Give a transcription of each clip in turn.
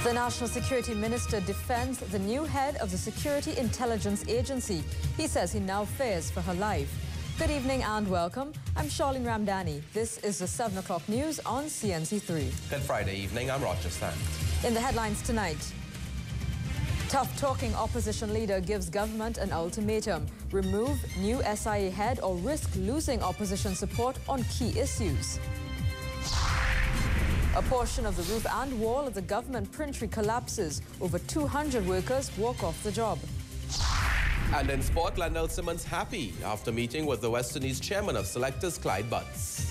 The National Security Minister defends the new head of the Security Intelligence Agency. He says he now fears for her life. Good evening and welcome. I'm Charlene Ramdani. This is the 7 o'clock news on CNC3. Good Friday evening. I'm Roger Sant. In the headlines tonight, tough-talking opposition leader gives government an ultimatum. Remove new SIA head or risk losing opposition support on key issues. A portion of the roof and wall of the government printery collapses. Over 200 workers walk off the job. And in sport, Lendell Simmons happy after meeting with the West Indies chairman of selectors Clyde Butts.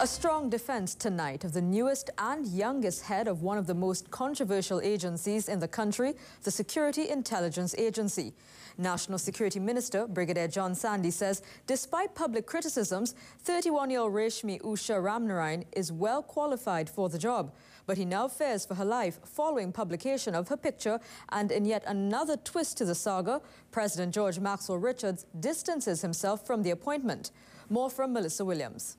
A strong defense tonight of the newest and youngest head of one of the most controversial agencies in the country, the Security Intelligence Agency. National Security Minister Brigadier John Sandhi says despite public criticisms, 31-year-old Reshmi Usha Ramnarine is well qualified for the job. But he now fears for her life following publication of her picture, and in yet another twist to the saga, President George Maxwell Richards distances himself from the appointment. More from Melissa Williams.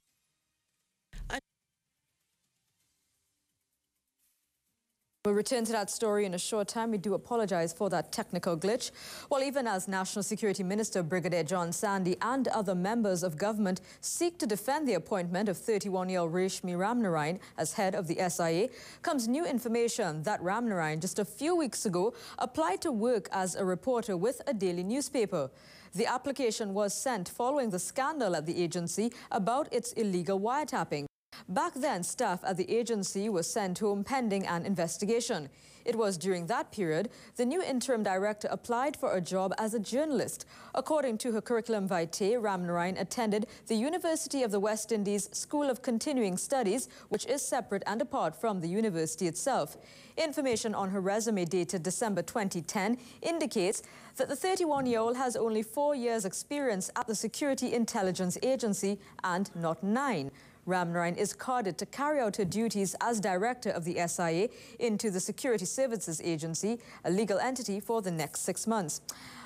We'll return to that story in a short time. We do apologize for that technical glitch. Well, even as National Security Minister Brigadier John Sandhi and other members of government seek to defend the appointment of 31-year-old Reshmi Ramnarine as head of the SIA, comes new information that Ramnarine just a few weeks ago applied to work as a reporter with a daily newspaper. The application was sent following the scandal at the agency about its illegal wiretapping. Back then, staff at the agency were sent home pending an investigation. It was during that period the new interim director applied for a job as a journalist. According to her curriculum vitae, Ramnarine attended the University of the West Indies School of Continuing Studies, which is separate and apart from the university itself. Information on her resume dated December 2010 indicates that the 31-year-old has only 4 years' experience at the Security Intelligence Agency and not 9. Ramnarine is carded to carry out her duties as director of the SIA into the Security Services Agency, a legal entity, for the next 6 months.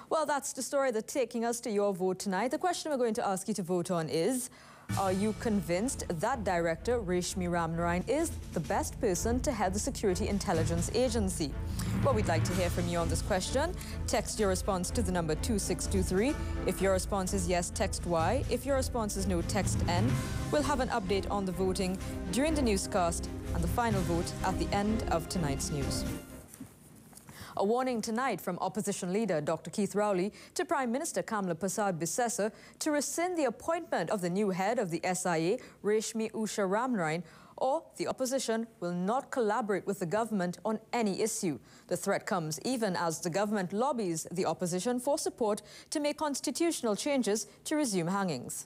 Well, that's the story that's taking us to your vote tonight. The question we're going to ask you to vote on is, are you convinced that Director Reshmi Ramnarine is the best person to head the Security Intelligence Agency? Well, we'd like to hear from you on this question. Text your response to the number 2623. If your response is yes, text Y. If your response is no, text N. We'll have an update on the voting during the newscast and the final vote at the end of tonight's news. A warning tonight from opposition leader Dr. Keith Rowley to Prime Minister Kamla Persad-Bissessar to rescind the appointment of the new head of the SIA, Reshmi Usha Ramnarine, or the opposition will not collaborate with the government on any issue. The threat comes even as the government lobbies the opposition for support to make constitutional changes to resume hangings.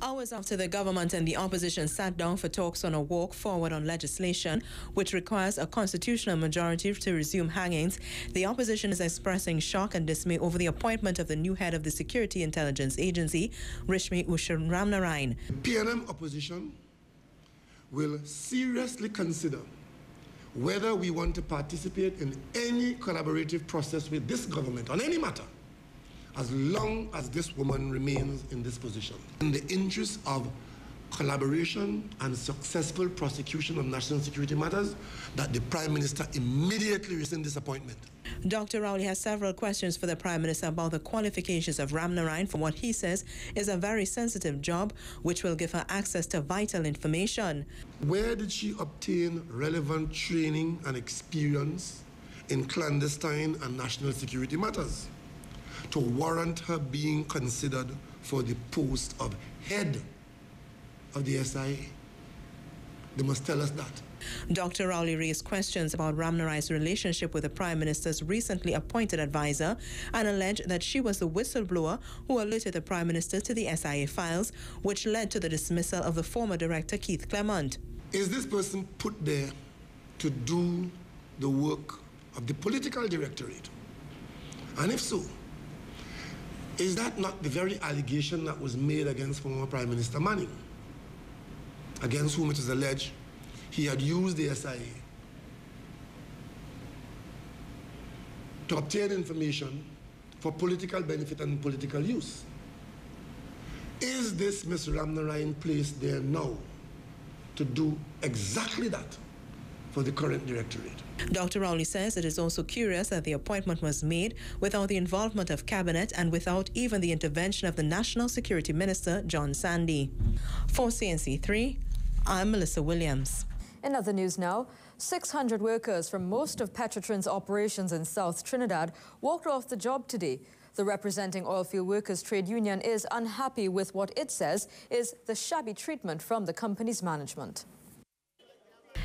Hours after the government and the opposition sat down for talks on a walk forward on legislation which requires a constitutional majority to resume hangings, the opposition is expressing shock and dismay over the appointment of the new head of the Security Intelligence Agency, Reshmi Usha Ramnarine. PNM opposition will seriously consider whether we want to participate in any collaborative process with this government on any matter, as long as this woman remains in this position. In the interest of collaboration and successful prosecution of national security matters, that the Prime Minister immediately rescind this appointment. Dr. Rowley has several questions for the Prime Minister about the qualifications of Ramnarine for what he says is a very sensitive job which will give her access to vital information. Where did she obtain relevant training and experience in clandestine and national security matters to warrant her being considered for the post of head of the SIA? They must tell us that. Dr. Rowley raised questions about Ramnarine's relationship with the Prime Minister's recently appointed advisor and alleged that she was the whistleblower who alerted the Prime Minister to the SIA files, which led to the dismissal of the former director Keith Clement. Is this person put there to do the work of the political directorate? And if so, is that not the very allegation that was made against former Prime Minister Manning, against whom it is alleged he had used the SIA to obtain information for political benefit and political use? Is this Ms. Ramnarine placed there now to do exactly that? for the current directorate. Dr. Rowley says it is also curious that the appointment was made without the involvement of cabinet and without even the intervention of the National Security Minister, John Sandy. For CNC3, I'm Melissa Williams. In other news now, 600 workers from most of Petrotrin's operations in South Trinidad walked off the job today. The representing oilfield workers trade union is unhappy with what it says is the shabby treatment from the company's management.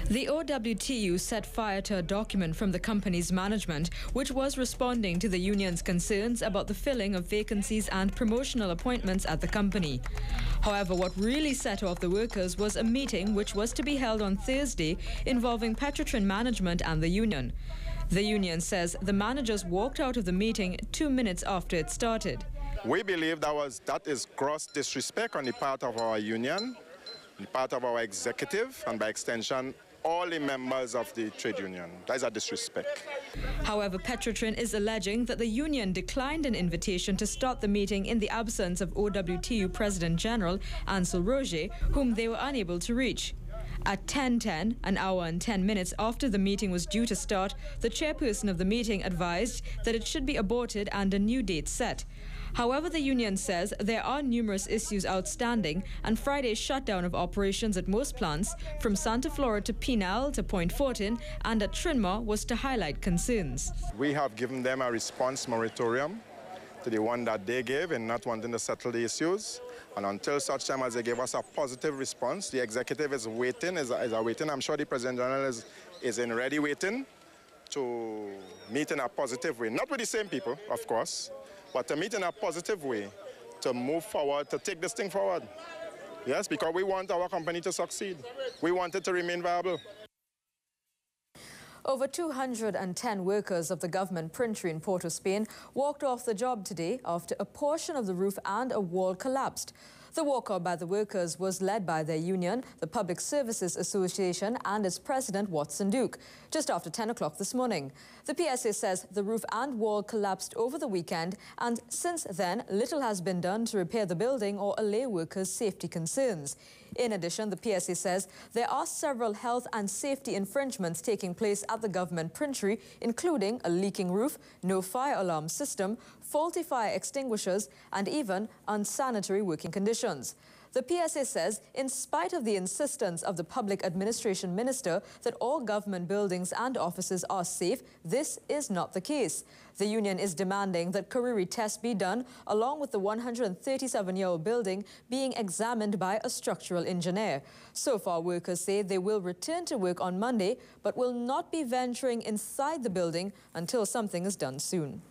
The OWTU set fire to a document from the company's management, which was responding to the union's concerns about the filling of vacancies and promotional appointments at the company. However, what really set off the workers was a meeting which was to be held on Thursday involving Petrotrin management and the union. The union says the managers walked out of the meeting 2 minutes after it started. We believe that is gross disrespect on the part of our union, the part of our executive, and by extension, all the members of the trade union. That is a disrespect. However, Petrotrin is alleging that the union declined an invitation to start the meeting in the absence of OWTU President General Ansel Roger, whom they were unable to reach. At 10:10, an hour and 10 minutes after the meeting was due to start, the chairperson of the meeting advised that it should be aborted and a new date set. However, the union says there are numerous issues outstanding, and Friday's shutdown of operations at most plants, from Santa Flora to Penal to Point Fortin and at Trinmar, was to highlight concerns. We have given them a response moratorium to the one that they gave in not wanting to settle the issues. And until such time as they give us a positive response, the executive is waiting, is waiting. I'm sure the President General is in ready waiting to meet in a positive way. Not with the same people, of course, but to meet in a positive way, to move forward, to take this thing forward. Yes, because we want our company to succeed. We want it to remain viable. Over 210 workers of the government printery in Port of Spain walked off the job today after a portion of the roof and a wall collapsed. The walkout by the workers was led by their union, the Public Services Association, and its president, Watson Duke, just after 10 o'clock this morning. The PSA says the roof and wall collapsed over the weekend, and since then, little has been done to repair the building or allay workers' safety concerns. In addition, the PSA says there are several health and safety infringements taking place at the government printery, including a leaking roof, no fire alarm system, faulty fire extinguishers, and even unsanitary working conditions. The PSA says, in spite of the insistence of the Public Administration Minister that all government buildings and offices are safe, this is not the case. The union is demanding that Kariri tests be done, along with the 137-year-old building being examined by a structural engineer. So far, workers say they will return to work on Monday, but will not be venturing inside the building until something is done soon.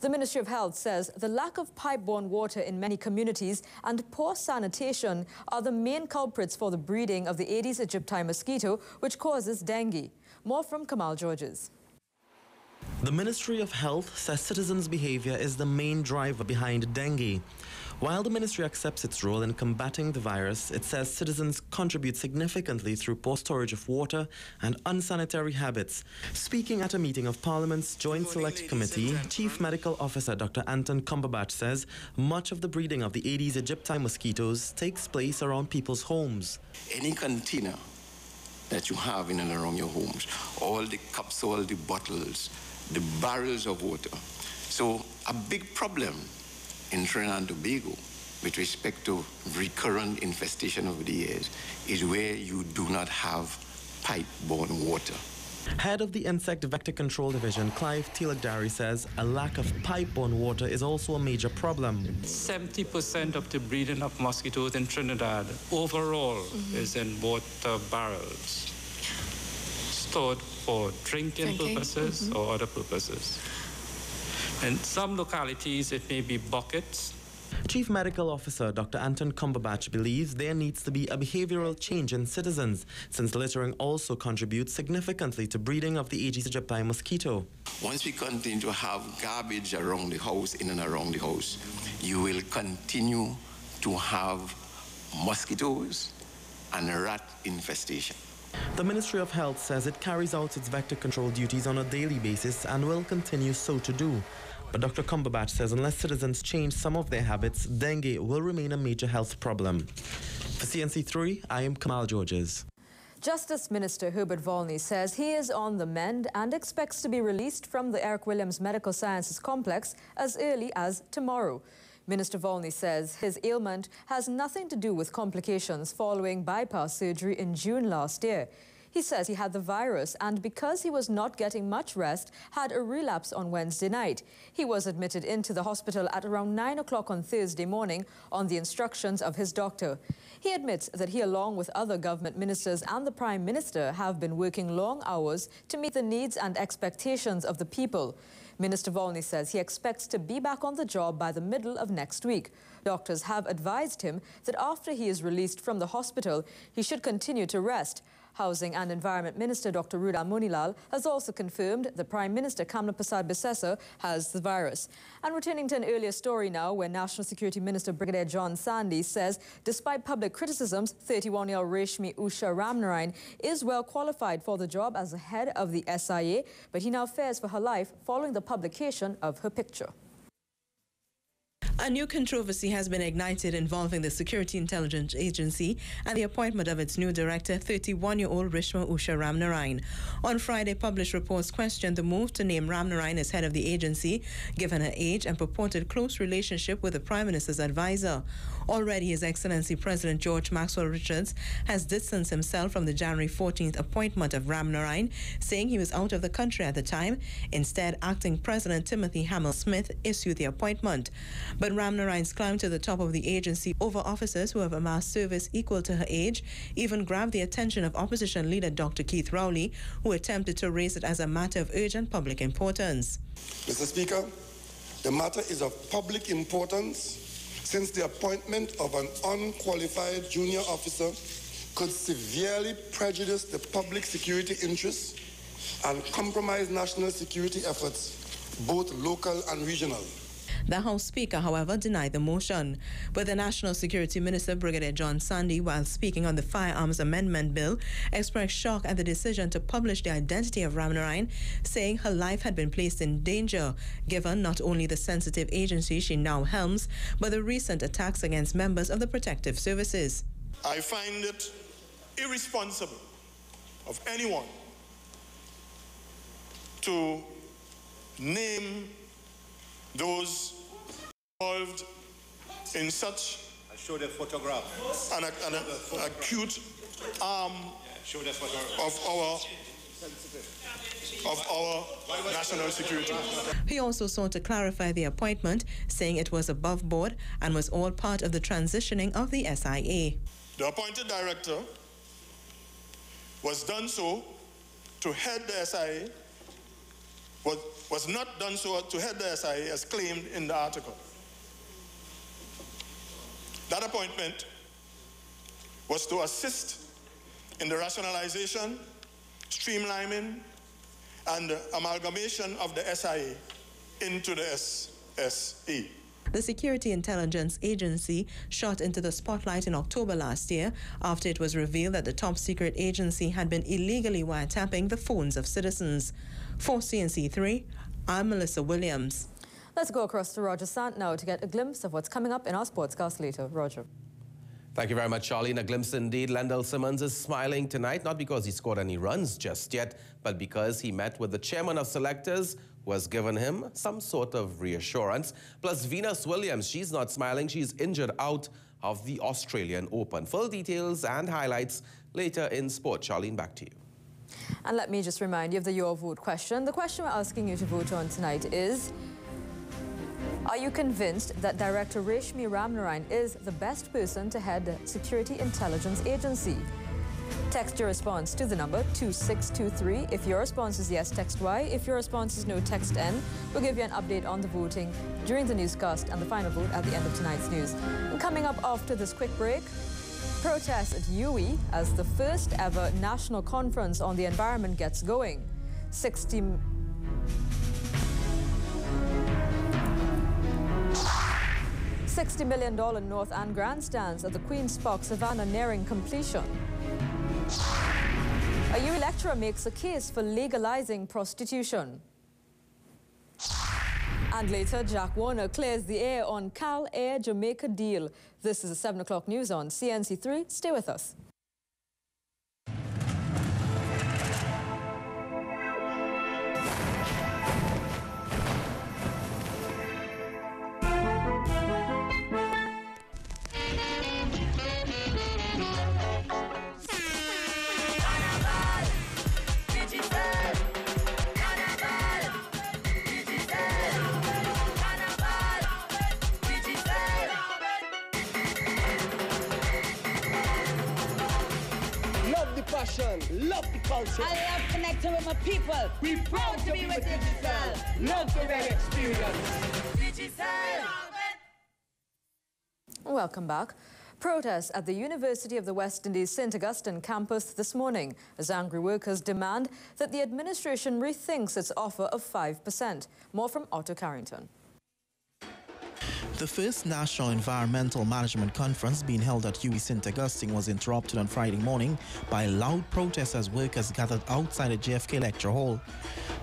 The Ministry of Health says the lack of pipe-borne water in many communities and poor sanitation are the main culprits for the breeding of the Aedes aegypti mosquito, which causes dengue. More from Kamal Georges. The Ministry of Health says citizens' behavior is the main driver behind dengue. While the ministry accepts its role in combating the virus, it says citizens contribute significantly through poor storage of water and unsanitary habits. Speaking at a meeting of Parliament's Joint Select Committee, Chief Medical Officer Dr. Anton Cumberbatch says much of the breeding of the Aedes aegypti mosquitoes takes place around people's homes. Any container that you have in and around your homes, all the cups, all the bottles, the barrels of water. So a big problem in Trinidad and Tobago with respect to recurrent infestation over the years is where you do not have pipe-borne water. Head of the Insect Vector Control Division, Clive Tilagdari, says a lack of pipe-borne water is also a major problem. 70% of the breeding of mosquitoes in Trinidad overall is in water barrels, stored for drinking purposes or other purposes. In some localities, it may be buckets. Chief Medical Officer Dr. Anton Cumberbatch believes there needs to be a behavioral change in citizens, since littering also contributes significantly to breeding of the Aedes aegypti mosquito. Once we continue to have garbage around the house, in and around the house, you will continue to have mosquitoes and rat infestation. The Ministry of Health says it carries out its vector control duties on a daily basis and will continue so to do. But Dr. Cumberbatch says unless citizens change some of their habits, dengue will remain a major health problem. For CNC3, I am Kamal Georges. Justice Minister Herbert Volney says he is on the mend and expects to be released from the Eric Williams Medical Sciences Complex as early as tomorrow. Minister Volney says his ailment has nothing to do with complications following bypass surgery in June last year. He says he had the virus and because he was not getting much rest, had a relapse on Wednesday night. He was admitted into the hospital at around 9 o'clock on Thursday morning on the instructions of his doctor. He admits that he, along with other government ministers and the Prime Minister, have been working long hours to meet the needs and expectations of the people. Minister Volney says he expects to be back on the job by the middle of next week. Doctors have advised him that after he is released from the hospital, he should continue to rest. Housing and Environment Minister Dr. Rudra Munilal has also confirmed that Prime Minister Kamla Prasad Bissessa has the virus. And returning to an earlier story now, where National Security Minister Brigadier John Sandi says despite public criticisms, 31-year-old Reshmi Usha Ramnarayan is well qualified for the job as the head of the SIA, but he now fears for her life following the publication of her picture. A new controversy has been ignited involving the Security Intelligence Agency and the appointment of its new director, 31-year-old Reshmi Usha Ramnarayan. On Friday, published reports questioned the move to name Ramnarayan as head of the agency, given her age and purported close relationship with the Prime Minister's advisor. Already, His Excellency President George Maxwell Richards has distanced himself from the January 14th appointment of Ramnarayan, saying he was out of the country at the time. Instead, Acting President Timothy Hamill-Smith issued the appointment. But Ramnarayan's climb to the top of the agency over officers who have amassed service equal to her age even grabbed the attention of opposition leader Dr. Keith Rowley, who attempted to raise it as a matter of urgent public importance. Mr. Speaker, the matter is of public importance since the appointment of an unqualified junior officer could severely prejudice the public security interests and compromise national security efforts, both local and regional. The House Speaker, however, denied the motion. But the National Security Minister, Brigadier John Sandi, while speaking on the Firearms Amendment Bill, expressed shock at the decision to publish the identity of Ramnarayan, saying her life had been placed in danger, given not only the sensitive agency she now helms, but the recent attacks against members of the protective services. I find it irresponsible of anyone to name those involved in such I'll show the photograph. an acute arm of our national security. He also sought to clarify the appointment, saying it was above board and was all part of the transitioning of the SIA. The appointed director was done so to head the SIA, was not done so to head the SIA as claimed in the article. That appointment was to assist in the rationalization, streamlining, and amalgamation of the SIA into the SSA. The Security Intelligence Agency shot into the spotlight in October last year after it was revealed that the top secret agency had been illegally wiretapping the phones of citizens. For CNC3, I'm Melissa Williams. Let's go across to Roger Sant now to get a glimpse of what's coming up in our Sportscast later. Roger. Thank you very much, Charlene. A glimpse indeed. Lendl Simmons is smiling tonight, not because he scored any runs just yet, but because he met with the chairman of selectors, who has given him some sort of reassurance. Plus, Venus Williams, she's not smiling. She's injured out of the Australian Open. Full details and highlights later in sport. Charlene, back to you. And let me just remind you of the Your Vote question. The question we're asking you to vote on tonight is, are you convinced that Director Reshmi Ramnarayan is the best person to head the Security Intelligence Agency? Text your response to the number 2623. If your response is yes, text Y. If your response is no, text N. We'll give you an update on the voting during the newscast and the final vote at the end of tonight's news. And coming up after this quick break, protests at UWI as the first ever national conference on the environment gets going. $60 million North End grandstands at the Queen's Park Savannah nearing completion. A UWI lecturer makes a case for legalizing prostitution. And later, Jack Warner clears the air on Cal Air Jamaica deal. This is the 7 o'clock news on CNC3. Stay with us. passion, love the culture. I love connecting with my people. We proud to be with Digicel. Love the red experience. Digicel. Welcome back. Protests at the University of the West Indies St. Augustine campus this morning as angry workers demand that the administration rethinks its offer of 5%. More from Otto Carrington. The first National Environmental Management Conference being held at UWI St. Augustine was interrupted on Friday morning by loud protests as workers gathered outside the JFK Lecture Hall.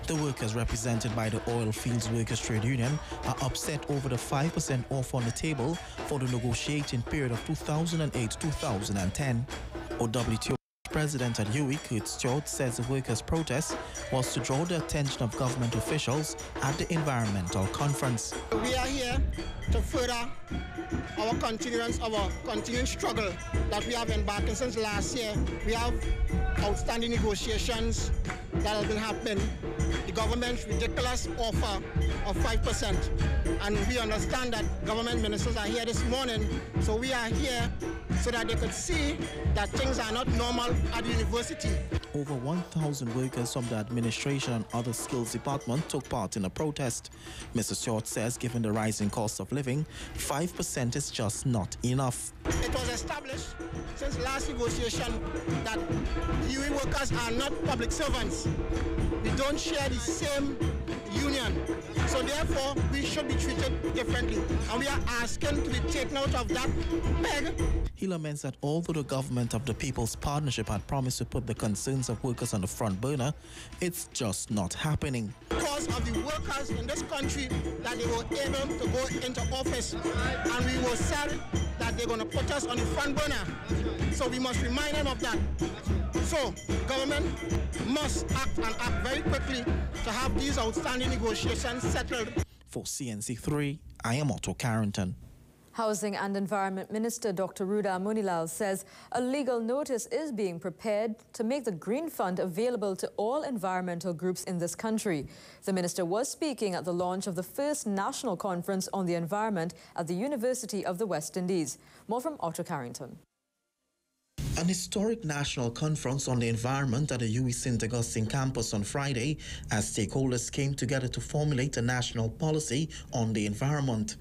The workers, represented by the Oil Fields Workers Trade Union, are upset over the 5% offer on the table for the negotiating period of 2008-2010. OWTO President at UWI, Kurt Stewart, says the workers' protest was to draw the attention of government officials at the environmental conference. We are here to further our continuing struggle that we have embarked since last year. We have outstanding negotiations that have been happening. The government's ridiculous offer of 5%. And we understand that government ministers are here this morning, so we are here so that they could see that things are not normal at the university. Over 1,000 workers from the administration and other skills department took part in the protest. Mr. Stewart says given the rising cost of living, 5% is just not enough. It was established since last negotiation that UWI workers are not public servants. We don't share the same union. So therefore, we should be treated differently. And we are asking to be taken out of that peg. He laments that although the government of the People's Partnership had promised to put the concerns of workers on the front burner, it's just not happening. Because of the workers in this country that they were able to go into office, and we were said that they're going to put us on the front burner. So we must remind them of that. So government must act and act very quickly to have these outstanding negotiations settled. For CNC3, I am Otto Carrington. Housing and Environment Minister Dr. Ruda Munilal says a legal notice is being prepared to make the Green Fund available to all environmental groups in this country. The minister was speaking at the launch of the first national conference on the environment at the University of the West Indies. More from Otto Carrington. An historic national conference on the environment at the UWI St. Augustine campus on Friday as stakeholders came together to formulate a national policy on the environment.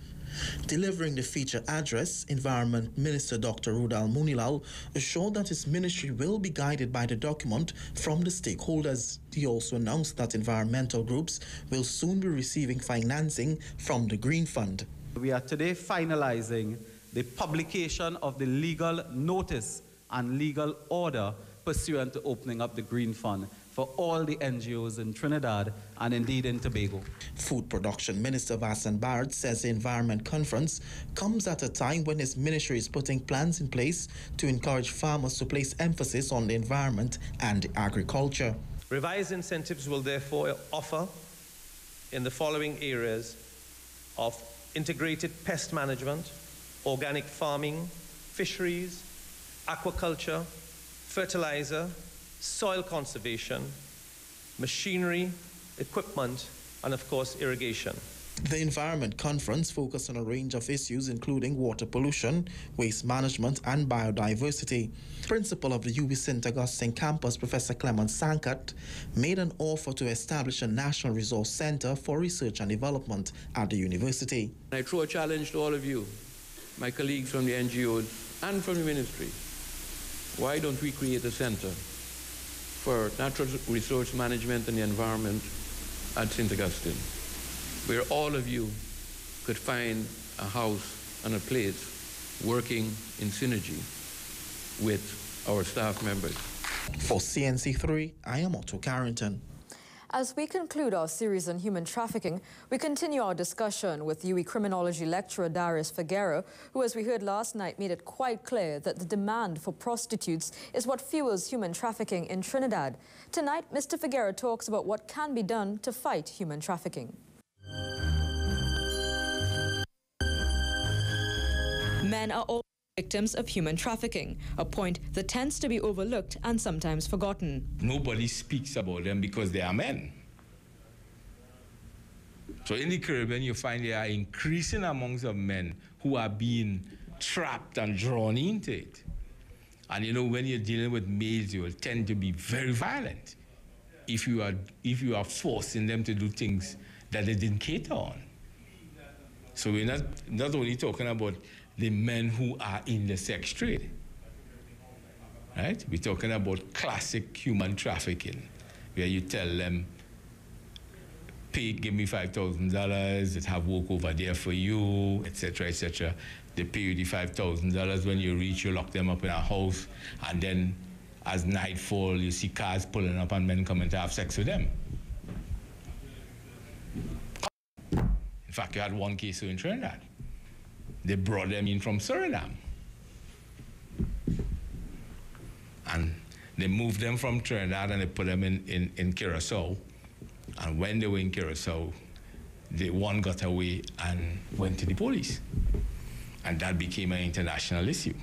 Delivering the feature address, Environment Minister Dr. Ruda Munilal assured that his ministry will be guided by the document from the stakeholders. He also announced that environmental groups will soon be receiving financing from the Green Fund. We are today finalizing the publication of the legal notice and legal order pursuant to opening up the Green Fund for all the NGOs in Trinidad and indeed in Tobago. Food Production Minister Vasan Bharat says the Environment Conference comes at a time when his ministry is putting plans in place to encourage farmers to place emphasis on the environment and agriculture. Revised incentives will therefore offer in the following areas of integrated pest management, organic farming, fisheries, aquaculture, fertilizer, soil conservation, machinery, equipment, and of course irrigation. The Environment Conference focused on a range of issues including water pollution, waste management and biodiversity. Principal of the UWI St. Augustine campus, Professor Clement Sankat, made an offer to establish a National Resource Center for Research and Development at the university. I throw a challenge to all of you, my colleagues from the NGOs and from the ministry. Why don't we create a center for natural resource management and the environment at St. Augustine, where all of you could find a house and a place working in synergy with our staff members. For CNC3, I am Otto Carrington. As we conclude our series on human trafficking, we continue our discussion with UWI criminology lecturer Darius Figueroa, who, as we heard last night, made it quite clear that the demand for prostitutes is what fuels human trafficking in Trinidad. Tonight, Mr. Figueroa talks about what can be done to fight human trafficking. Men are all victims of human trafficking, a point that tends to be overlooked and sometimes forgotten. Nobody speaks about them because they are men. So in the Caribbean, you find there are increasing amounts of men who are being trapped and drawn into it. And you know, when you're dealing with males, you will tend to be very violent if you are forcing them to do things that they didn't cater on. So we're not only talking about the men who are in the sex trade, right? We're talking about classic human trafficking, where you tell them, give me $5,000, let's have work over there for you, etc., etc. They pay you the $5,000. When you reach, you lock them up in a house, and then as nightfall, you see cars pulling up and men coming to have sex with them. In fact, you had one case in Trinidad. They brought them in from Suriname. And they moved them from Trinidad and they put them in Curacao. And when they were in Curacao, the one got away and went to the police. And that became an international issue.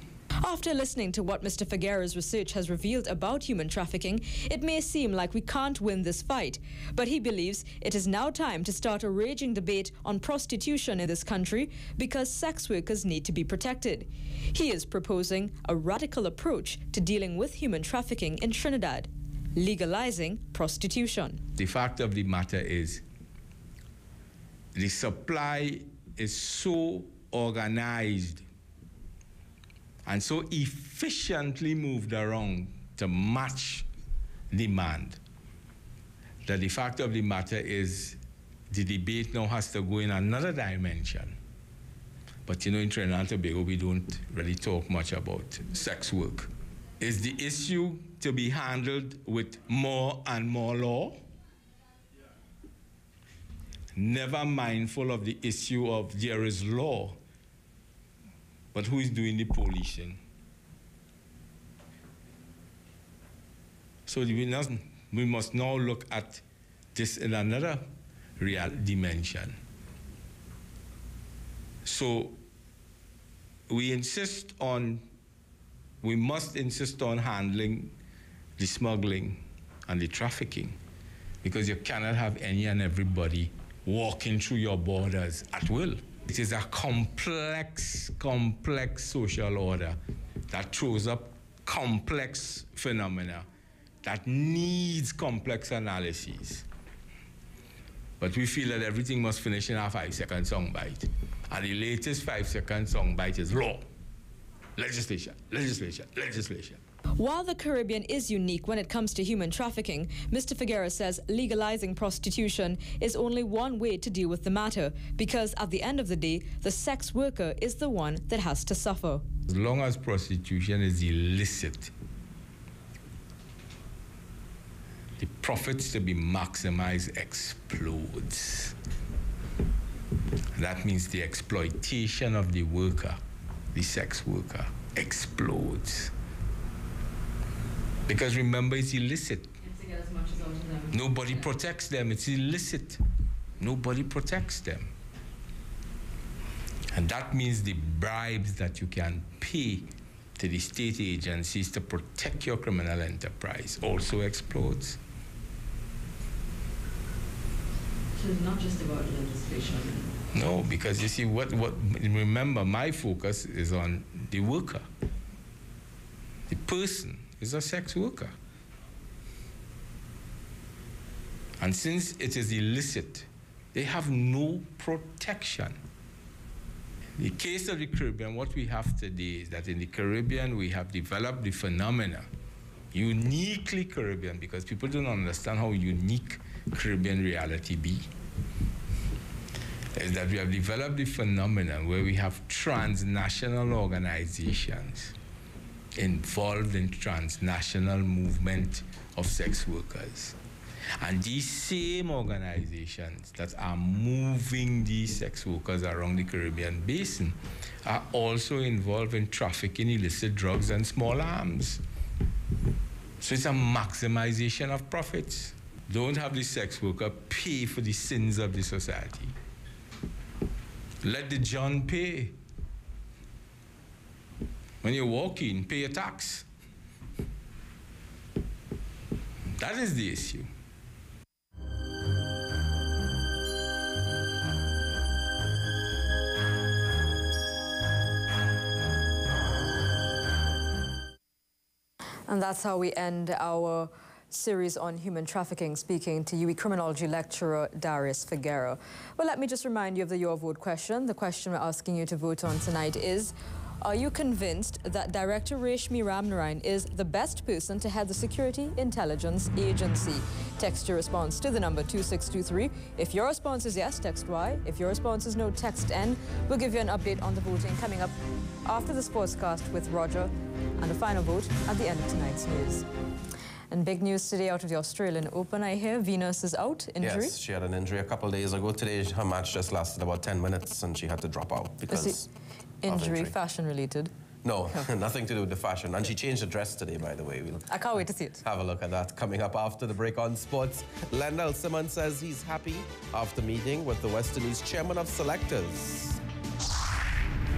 After listening to what Mr. Figueroa's research has revealed about human trafficking, it may seem like we can't win this fight. But he believes it is now time to start a raging debate on prostitution in this country because sex workers need to be protected. He is proposing a radical approach to dealing with human trafficking in Trinidad, legalizing prostitution. The fact of the matter is, the supply is so organized and so efficiently moved around to match demand that the fact of the matter is the debate now has to go in another dimension. But you know, in Trinidad and Tobago, we don't really talk much about sex work. Is the issue to be handled with more and more law? Never mindful of the issue of there is law, but who is doing the policing? So we must now look at this in another real dimension. So we must insist on handling the smuggling and the trafficking, because you cannot have any and everybody walking through your borders at will. It is a complex social order that throws up complex phenomena that needs complex analyses. But we feel that everything must finish in a 5-second soundbite. And the latest 5-second soundbite is law, legislation, legislation, legislation. While the Caribbean is unique when it comes to human trafficking, Mr. Figueroa says legalizing prostitution is only one way to deal with the matter, because at the end of the day, the sex worker is the one that has to suffer. As long as prostitution is illicit, the profits to be maximized explodes. That means the exploitation of the worker, the sex worker, explodes. Because remember, it's illicit. To get as much as out of them. Nobody protects them. It's illicit. Nobody protects them. And that means the bribes that you can pay to the state agencies to protect your criminal enterprise also explodes. So it's not just about legislation. No, because you see, remember, my focus is on the worker. The person is a sex worker. And since it is illicit, they have no protection. In the case of the Caribbean, what we have today is that in the Caribbean, we have developed the phenomena, uniquely Caribbean, because people don't understand how unique Caribbean reality be, is that we have developed the phenomenon where we have transnational organizations involved in transnational movement of sex workers. And these same organizations that are moving these sex workers around the Caribbean basin are also involved in trafficking illicit drugs and small arms. So it's a maximization of profits. Don't have the sex worker pay for the sins of the society. Let the John pay. When you walk in, pay your tax. That is the issue. And that's how we end our series on human trafficking, speaking to UWI criminology lecturer Darius Figueroa. Well, let me just remind you of the Your Vote question. The question we're asking you to vote on tonight is, are you convinced that Director Reshmi Ramnarayan is the best person to head the Security Intelligence Agency? Text your response to the number 2623. If your response is yes, text Y. If your response is no, text N. We'll give you an update on the voting coming up after the sportscast with Roger, and a final vote at the end of tonight's news. And big news today out of the Australian Open, I hear. Venus is out, injury? Yes, she had an injury a couple of days ago. Today, her match just lasted about 10 minutes and she had to drop out because injury, fashion related? No, nothing to do with the fashion. And she changed the dress today, by the way. I can't wait to see it. Have a look at that coming up after the break on sports. Lendl Simmons says he's happy after meeting with the West Indies chairman of selectors.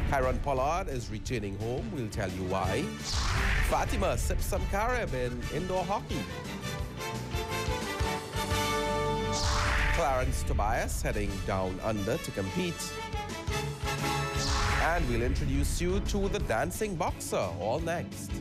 Kyron Pollard is returning home. We'll tell you why. Fatima sips some Carib in indoor hockey. Clarence Tobias heading down under to compete. And we'll introduce you to the dancing boxer, all next.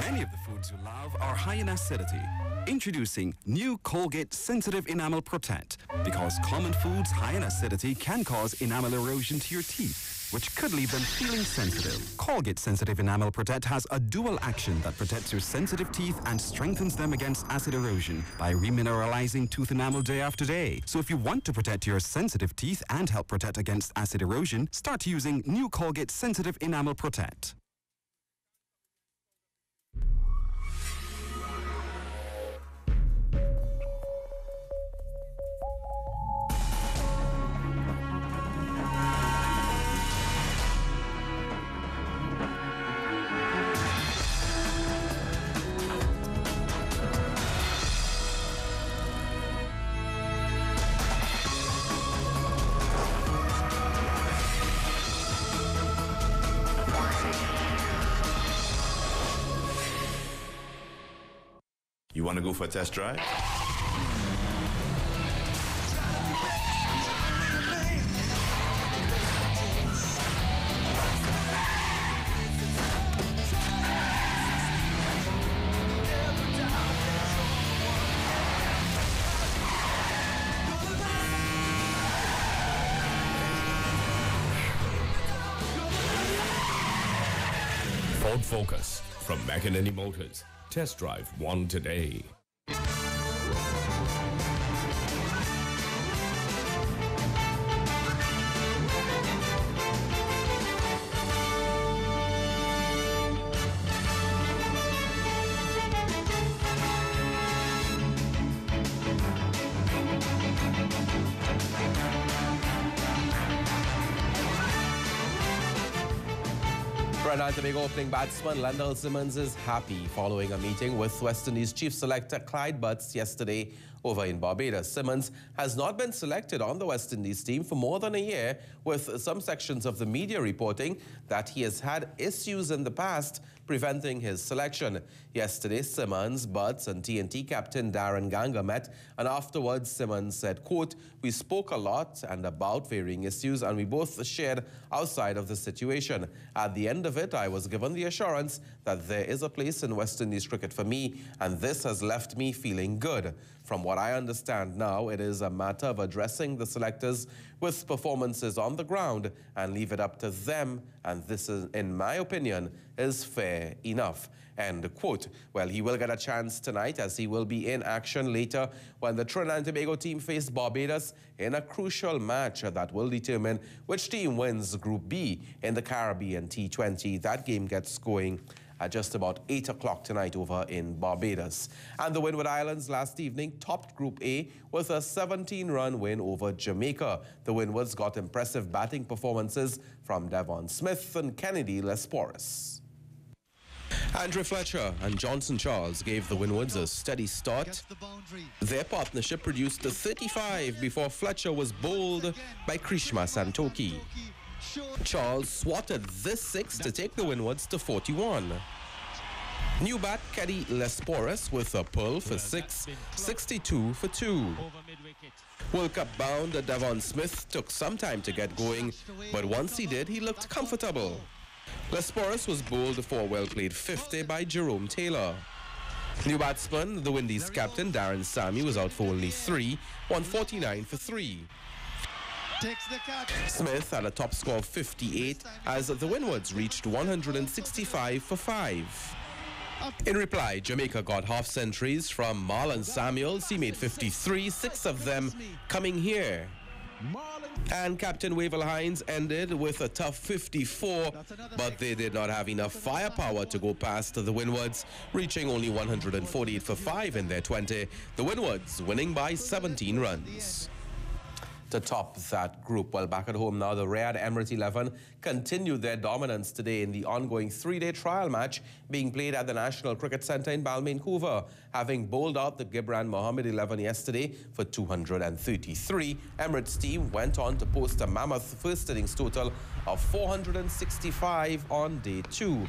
Many of the foods you love are high in acidity. Introducing new Colgate Sensitive Enamel Protect. Because common foods high in acidity can cause enamel erosion to your teeth, which could leave them feeling sensitive. Colgate Sensitive Enamel Protect has a dual action that protects your sensitive teeth and strengthens them against acid erosion by remineralizing tooth enamel day after day. So if you want to protect your sensitive teeth and help protect against acid erosion, start using new Colgate Sensitive Enamel Protect. You want to go for a test drive? Ford Focus from McInerney Motors. Test drive one today. Trinidad and Tobago opening batsman Lendl Simmons is happy following a meeting with West Indies chief selector Clyde Butts yesterday over in Barbados. Simmons has not been selected on the West Indies team for more than a year, with some sections of the media reporting that he has had issues in the past preventing his selection. Yesterday, Simmons, Butts and TNT captain Darren Ganga met, and afterwards Simmons said, quote, "We spoke a lot and about varying issues, and we both shared our side of the situation. At the end of it, I was given the assurance that there is a place in West Indies cricket for me, and this has left me feeling good. From what I understand now, it is a matter of addressing the selectors with performances on the ground and leave it up to them, and this is, in my opinion, is fair enough." End quote. Well, he will get a chance tonight as he will be in action later when the Trinidad and Tobago team face Barbados in a crucial match that will determine which team wins Group B in the Caribbean T20. That game gets going at just about 8 o'clock tonight over in Barbados. And the Windward Islands last evening topped Group A with a 17-run win over Jamaica. The Windwards got impressive batting performances from Devon Smith and Kennedy Lesporis. Andre Fletcher and Johnson Charles gave the Windwards a steady start. Their partnership produced a 35 before Fletcher was bowled by Krishma Santoki. Charles swatted this 6 to take the Windwards to 41. New bat Keddy Lesporus with a pull for 6, 62 for 2. World Cup bound Devon Smith took some time to get going, but once he did, he looked comfortable. Lesporus was bowled for a well-played 50 by Jerome Taylor. New batsman, the Windies captain Darren Sammy was out for only 3, 149 for 3. Smith had a top score of 58 as the Windwards reached 165 for 5. In reply, Jamaica got half centuries from Marlon Samuels. He made 53, 6 of them coming here. And Captain Wavell Hines ended with a tough 54, but they did not have enough firepower to go past the Windwards, reaching only 148 for 5 in their 20. The Windwards winning by 17 runs. To top that group, well, back at home now, the Riyadh Emirate 11 continued their dominance today in the ongoing 3-day trial match being played at the National Cricket Centre in Balmain, Vancouver. Having bowled out the Gibran Mohammed 11 yesterday for 233, Emirates team went on to post a mammoth first innings total of 465 on day 2.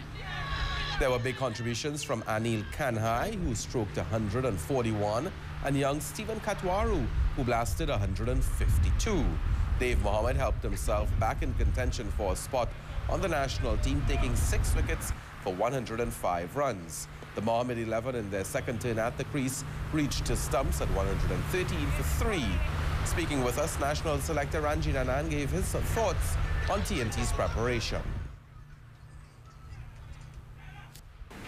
There were big contributions from Anil Kanhai, who stroked 141, and young Stephen Katwaru, who blasted 152. Dave Mohammed helped himself back in contention for a spot on the national team, taking 6 wickets for 105 runs. The Mohammed 11 in their second turn at the crease reached to stumps at 113 for 3. Speaking with us, national selector Ranjit Anand gave his thoughts on TNT's preparation.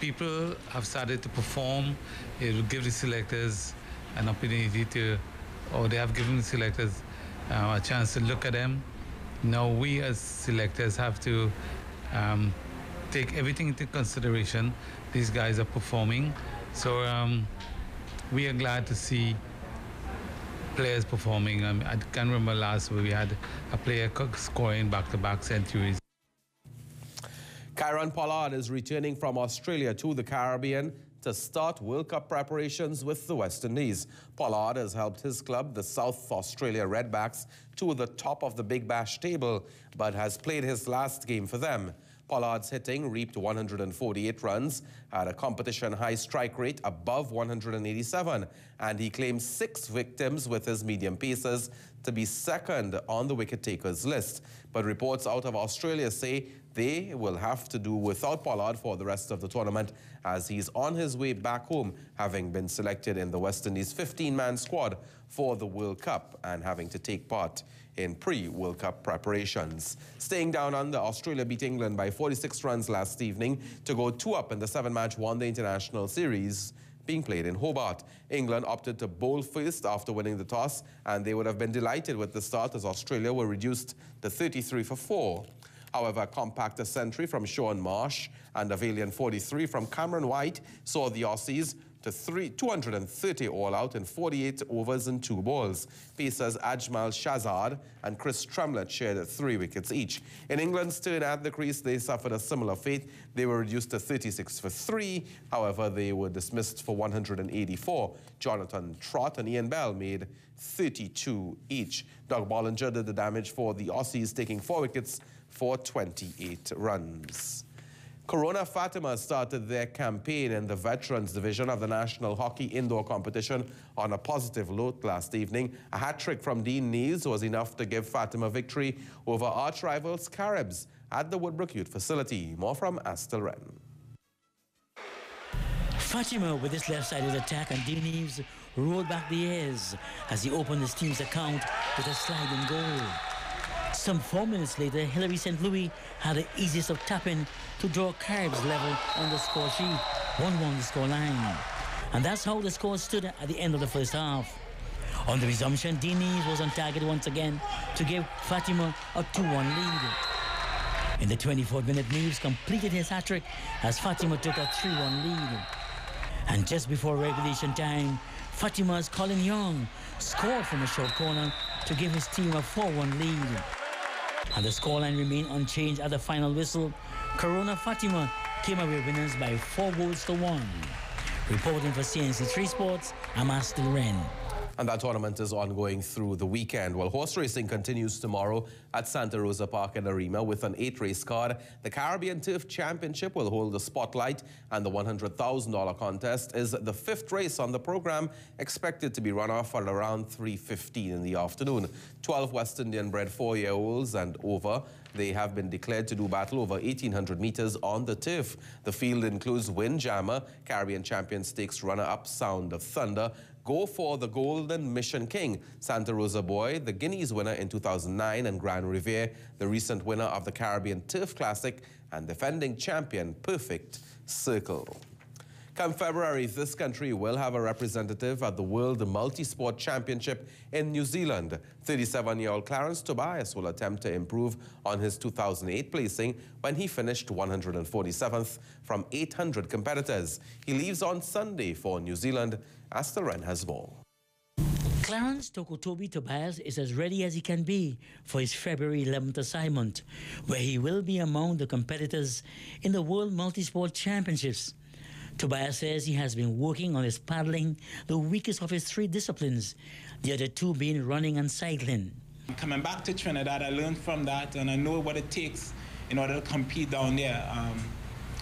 People have started to perform. It will give the selectors an opportunity to, or they have given the selectors a chance to look at them. Now we as selectors have to take everything into consideration. These guys are performing, so we are glad to see players performing. I can remember last week we had a player scoring back-to-back centuries. Kieron Pollard is returning from Australia to the Caribbean to start World Cup preparations with the West Indies. Pollard has helped his club, the South Australia Redbacks, to the top of the Big Bash table, but has played his last game for them. Pollard's hitting reaped 148 runs, had a competition-high strike rate above 187, and he claims 6 victims with his medium pacers to be second on the wicket-takers list. But reports out of Australia say they will have to do without Pollard for the rest of the tournament, as he's on his way back home, having been selected in the West Indies 15-man squad for the World Cup and having to take part in pre-World Cup preparations. Staying down under, Australia beat England by 46 runs last evening to go 2-up in the 7-match one-day international series being played in Hobart. England opted to bowl first after winning the toss, and they would have been delighted with the start as Australia were reduced to 33 for 4. However, a compactor century from Shaun Marsh and a valiant 43 from Cameron White saw the Aussies to 230 all out in 48 overs and 2 balls. Pacers Ajmal Shahzad and Chris Tremlett shared 3 wickets each. In England's turn at the crease, they suffered a similar fate. They were reduced to 36 for 3. However, they were dismissed for 184. Jonathan Trott and Ian Bell made 32 each. Doug Bollinger did the damage for the Aussies, taking 4 wickets for 28 runs. Corona Fatima started their campaign in the Veterans Division of the National Hockey Indoor Competition on a positive note last evening. A hat-trick from Dean Neves was enough to give Fatima victory over arch rivals Caribs at the Woodbrook Youth Facility. More from Astel Wren. Fatima with his left-sided attack, and Dean Neves rolled back the airs as he opened his team's account with a sliding goal. Some 4 minutes later, Hilary St. Louis had the easiest of tapping to draw Caribs level on the score sheet, 1-1 the scoreline. And that's how the score stood at the end of the first half. On the resumption, Dean Neves was on target once again to give Fatima a 2-1 lead. In the 24th minute, Neves completed his hat-trick as Fatima took a 3-1 lead. And just before regulation time, Fatima's Colin Young scored from a short corner to give his team a 4-1 lead. And the scoreline remained unchanged at the final whistle. Corona Fatima came away winners by 4 goals to 1. Reporting for CNC3 Sports, I'm Aston Wren. And that tournament is ongoing through the weekend. Well, horse racing continues tomorrow at Santa Rosa Park and Arima with an 8-race card. The Caribbean Turf Championship will hold the spotlight, and the $100,000 contest is the 5th race on the program, expected to be run off at around 3:15 in the afternoon. 12 West Indian bred 4-year-olds and over. They have been declared to do battle over 1,800 meters on the turf. The field includes Windjammer, Caribbean Champion Stakes runner-up Sound of Thunder, Go for the Golden Mission King, Santa Rosa Boy, the Guineas winner in 2009, and Grand Revere, the recent winner of the Caribbean Turf Classic and defending champion Perfect Circle. Come February, this country will have a representative at the World Multisport Championship in New Zealand. 37-year-old Clarence Tobias will attempt to improve on his 2008 placing when he finished 147th from 800 competitors. He leaves on Sunday for New Zealand. Aston Wren has more. Clarence Tokotobi Tobias is as ready as he can be for his February 11th assignment, where he will be among the competitors in the World Multisport Championships. Tobias says he has been working on his paddling, the weakest of his 3 disciplines, the other 2 being running and cycling. Coming back to Trinidad, I learned from that, and I know what it takes in order to compete down there.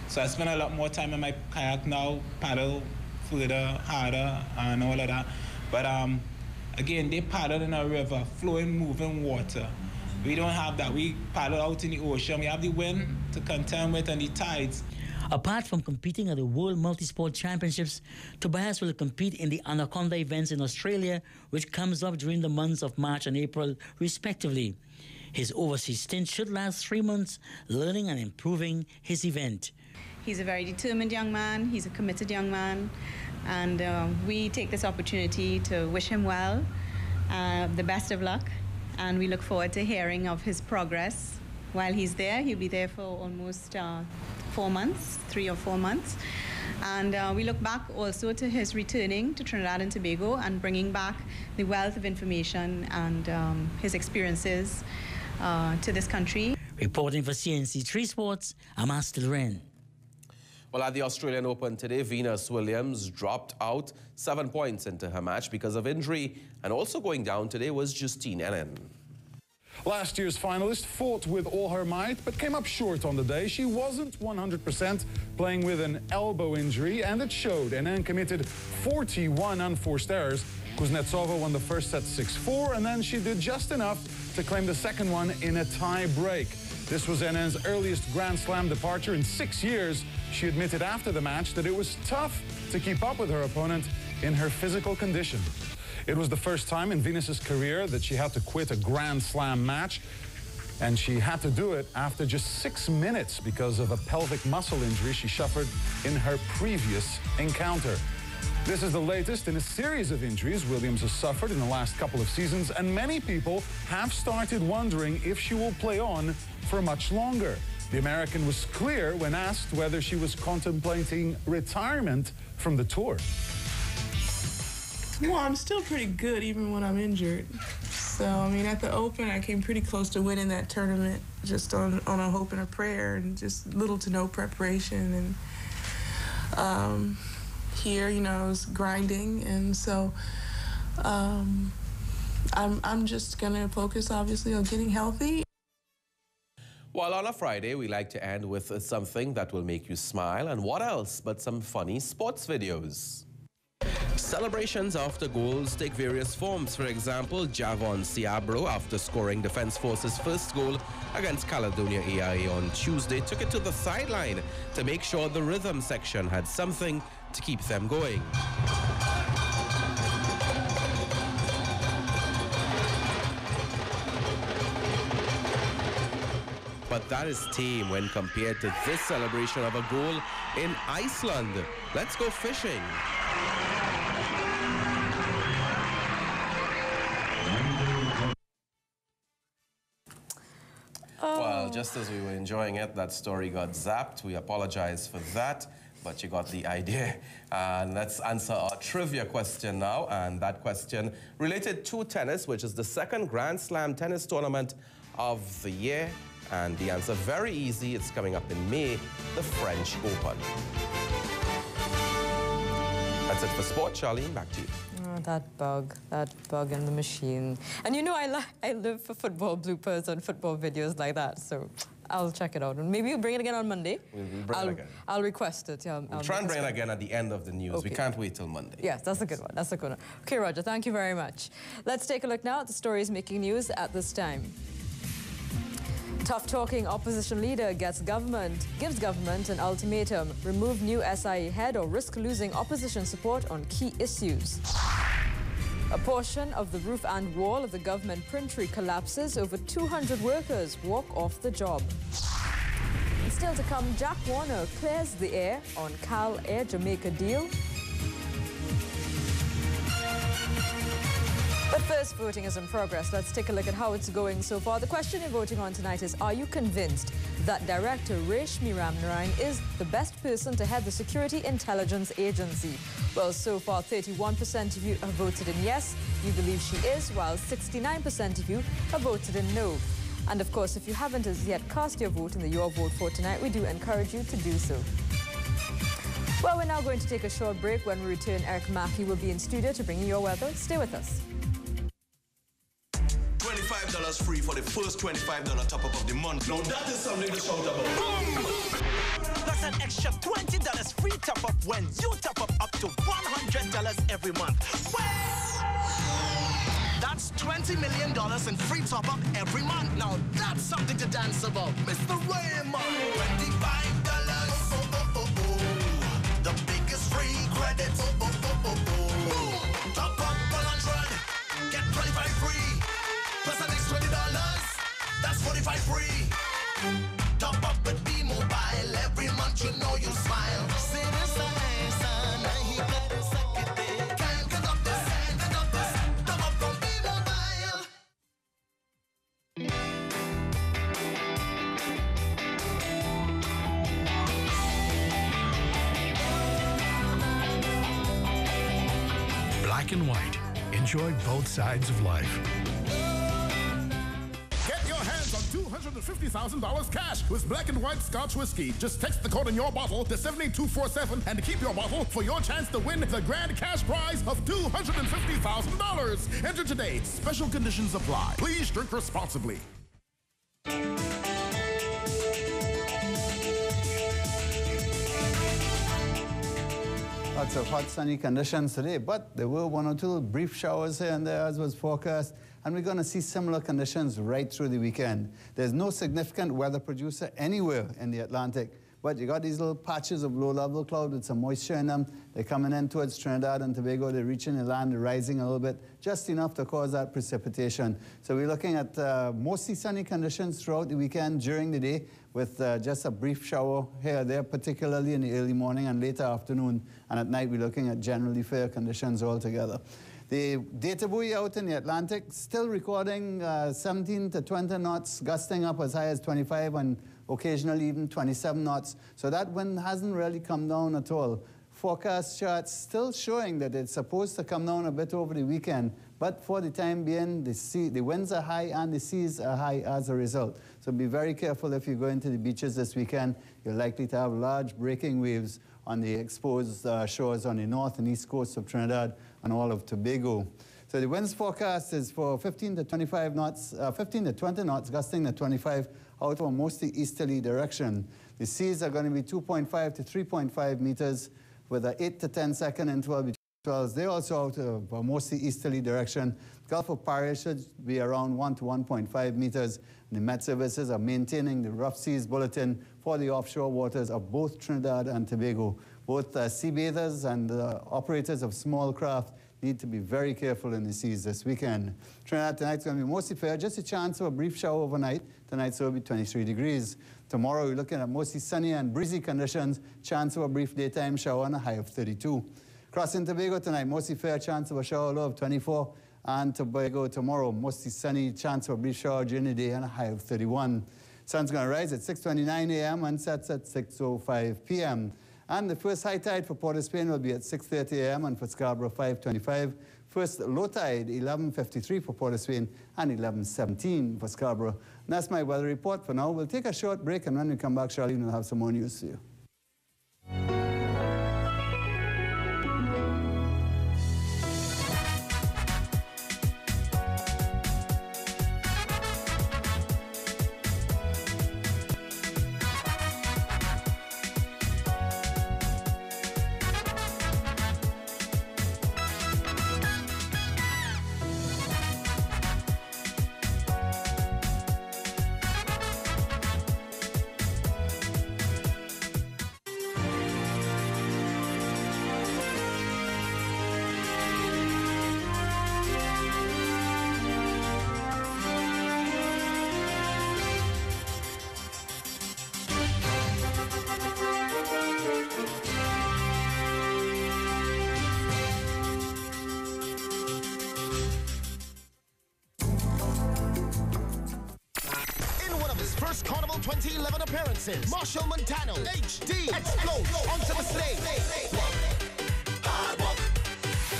So I spend a lot more time in my kayak now, paddle further, harder, and all of that. But again, they paddle in a river, flowing, moving water. We don't have that. We paddle out in the ocean. We have the wind to contend with and the tides. Apart from competing at the World Multisport Championships, Tobias will compete in the Anaconda events in Australia, which comes up during the months of March and April, respectively. His overseas stint should last 3 months, learning and improving his event. He's a very determined young man. He's a committed young man. And we take this opportunity to wish him well, the best of luck. And we look forward to hearing of his progress while he's there. He'll be there for almost 4 months, 3 or 4 months. And we look back also to his returning to Trinidad and Tobago and bringing back the wealth of information and his experiences to this country. Reporting for CNC3 Sports, I'm Aston Wren. Well, at the Australian Open today, Venus Williams dropped out 7 points into her match because of injury. And also going down today was Justine Henin. Last year's finalist fought with all her might, but came up short on the day. She wasn't 100%, playing with an elbow injury, and it showed. Henin committed 41 unforced errors. Kuznetsova won the first set 6-4, and then she did just enough to claim the second one in a tie break. This was Henin's earliest Grand Slam departure in 6 years. She admitted after the match that it was tough to keep up with her opponent in her physical condition. It was the first time in Venus's career that she had to quit a Grand Slam match, and she had to do it after just 6 minutes because of a pelvic muscle injury she suffered in her previous encounter. This is the latest in a series of injuries Williams has suffered in the last couple of seasons, and many people have started wondering if she will play on for much longer. The American was clear when asked whether she was contemplating retirement from the tour. Well, I'm still pretty good even when I'm injured. So, I mean, at the Open, I came pretty close to winning that tournament just on a hope and a prayer and just little to no preparation. And here, you know, I was grinding. And so I'm just going to focus, obviously, on getting healthy. Well, on a Friday, we like to end with something that will make you smile. And what else but some funny sports videos? Celebrations after goals take various forms. For example, Javon Ciabro, after scoring Defence Force's first goal against Caledonia AIA on Tuesday, took it to the sideline to make sure the rhythm section had something to keep them going. But that is tame when compared to this celebration of a goal in Iceland. Let's go fishing. Well, just as we were enjoying it, that story got zapped. We apologize for that, but you got the idea. And let's answer our trivia question now. And that question related to tennis, which is the second Grand Slam tennis tournament of the year. And the answer, very easy. It's coming up in May, the French Open. That's it for sport. Charlene, back to you. Oh, that bug in the machine. And you know, I live for football bloopers and football videos like that, so I'll check it out. And maybe you'll bring it again on Monday. We'll bring it again. I'll request it. Yeah, we'll try and bring it again at the end of the news. Okay. We can't wait till Monday. Yes, that's a good one. That's a good one. Okay, Roger, thank you very much. Let's take a look now at the stories making news at this time. Tough-talking opposition leader gives government an ultimatum: remove new SIA head or risk losing opposition support on key issues. A portion of the roof and wall of the government printery collapses. Over 200 workers walk off the job. And still to come, Jack Warner clears the air on Cal Air Jamaica deal. But first, voting is in progress. Let's take a look at how it's going so far. The question you're voting on tonight is, are you convinced that Director Reshmi Ramnarine is the best person to head the Security Intelligence Agency? Well, so far, 31% of you have voted in yes, you believe she is, while 69% of you have voted in no. And of course, if you haven't as yet cast your vote in the Your Vote for tonight, we do encourage you to do so. Well, we're now going to take a short break. When we return, Eric Mackey will be in studio to bring you your weather. Stay with us. $25 free for the first $25 top-up of the month. Now that is something to shout about. Boom! Plus an extra $20 free top-up when you top up to $100 every month. Well, that's $20 million in free top-up every month. Now that's something to dance about, Mr. Raymond. $25. The biggest free credit. Boom! Top up 100. Get 25 free. Plus the next $20, that's 45 free. Top up with B-Mobile, every month you know you smile. Can't get up this, top up from B-Mobile. Black and white, enjoy both sides of life. $250,000 cash with Black and White Scotch Whiskey. Just text the code in your bottle to 78247 and keep your bottle for your chance to win the grand cash prize of $250,000. Enter today. Special conditions apply. Please drink responsibly. Lots of hot, sunny conditions today, but there were one or two brief showers here and there as was forecast, and we're going to see similar conditions right through the weekend. There's no significant weather producer anywhere in the Atlantic, but you got these little patches of low-level cloud with some moisture in them. They're coming in towards Trinidad and Tobago. They're reaching the land, they're rising a little bit, just enough to cause that precipitation. So we're looking at mostly sunny conditions throughout the weekend during the day, with just a brief shower here or there, particularly in the early morning and later afternoon. And at night, we're looking at generally fair conditions altogether. The data buoy out in the Atlantic still recording 17 to 20 knots, gusting up as high as 25 and occasionally even 27 knots. So that wind hasn't really come down at all. Forecast charts still showing that it's supposed to come down a bit over the weekend, but for the time being, the winds are high and the seas are high as a result. So be very careful if you go into the beaches this weekend. You're likely to have large breaking waves on the exposed shores on the north and east coast of Trinidad and all of Tobago. So the winds forecast is for 15 to 25 knots, 15 to 20 knots, gusting to 25 out of a mostly easterly direction. The seas are going to be 2.5 to 3.5 meters with an 8 to 10 second interval between swells. They're also out of a mostly easterly direction. Gulf of Paria should be around 1 to 1.5 meters. The Met Services are maintaining the rough seas bulletin for the offshore waters of both Trinidad and Tobago. Both sea bathers and operators of small craft need to be very careful in the seas this weekend. Trinidad tonight's going to be mostly fair, just a chance of a brief shower overnight. Tonight so will be 23 degrees. Tomorrow we're looking at mostly sunny and breezy conditions, chance of a brief daytime shower and a high of 32. Crossing Tobago tonight, mostly fair, chance of a shower, low of 24. And Tobago tomorrow, mostly sunny, chance of a brief shower during the day and a high of 31. Sun's going to rise at 6:29 a.m. and sets at 6:05 p.m. And the first high tide for Port of Spain will be at 6:30 a.m. and for Scarborough 5:25. First low tide 11:53 for Port of Spain and 11:17 for Scarborough. And that's my weather report for now. We'll take a short break, and when we come back, Charlene will have some more news for you. First Carnival 2011 appearances, Marshall Montano, HD, explodes onto the stage.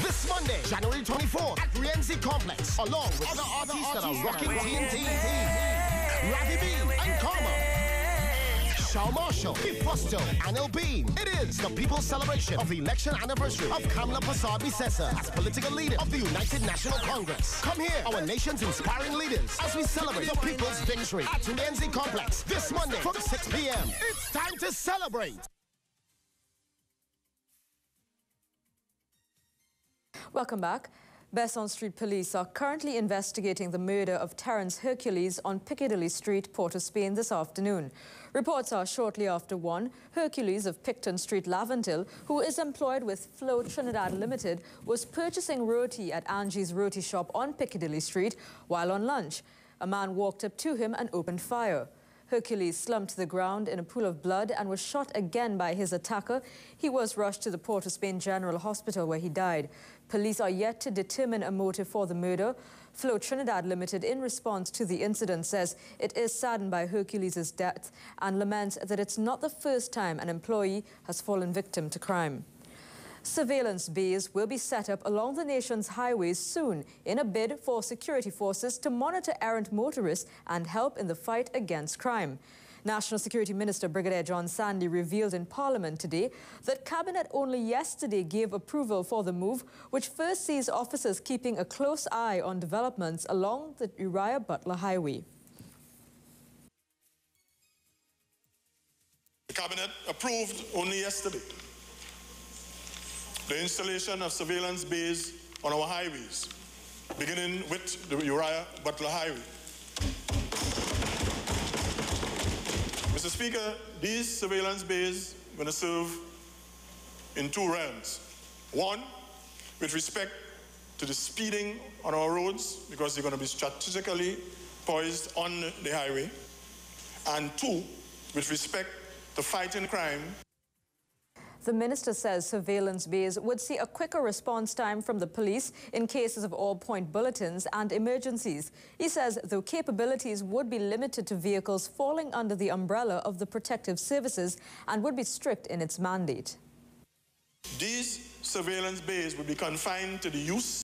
This Monday, January 24th, at Rienzi Complex, along with other artists that are rocking TNT, Ravi B and Karma, Shaw Marshall, Bifusto, and El Bean. It is the people's celebration of the election anniversary of Kamla Persad-Bissessar as political leader of the United National Congress. Come here, our nation's inspiring leaders, as we celebrate the people's victory at Rienzi Complex this Monday from 6 p.m. It's time to celebrate. Welcome back. Besson Street Police are currently investigating the murder of Terence Hercules on Piccadilly Street, Port of Spain this afternoon. Reports are shortly after 1, Hercules of Picton Street, Laventille, who is employed with Flow Trinidad Limited, was purchasing roti at Angie's Roti Shop on Piccadilly Street while on lunch. A man walked up to him and opened fire. Hercules slumped to the ground in a pool of blood and was shot again by his attacker. He was rushed to the Port of Spain General Hospital where he died. Police are yet to determine a motive for the murder. Flow Trinidad Limited, in response to the incident, says it is saddened by Hercules' death and laments that it's not the first time an employee has fallen victim to crime. Surveillance bays will be set up along the nation's highways soon in a bid for security forces to monitor errant motorists and help in the fight against crime. National Security Minister Brigadier John Sandy revealed in Parliament today that Cabinet only yesterday gave approval for the move, which first sees officers keeping a close eye on developments along the Uriah Butler Highway. The Cabinet approved only yesterday the installation of surveillance bays on our highways, beginning with the Uriah Butler Highway. Mr. Speaker, these surveillance bays are going to serve in two realms. One, with respect to the speeding on our roads, because they're going to be strategically poised on the highway. And two, with respect to fighting crime. The minister says surveillance bays would see a quicker response time from the police in cases of all-point bulletins and emergencies. He says the capabilities would be limited to vehicles falling under the umbrella of the protective services and would be strict in its mandate. These surveillance bays will be confined to the use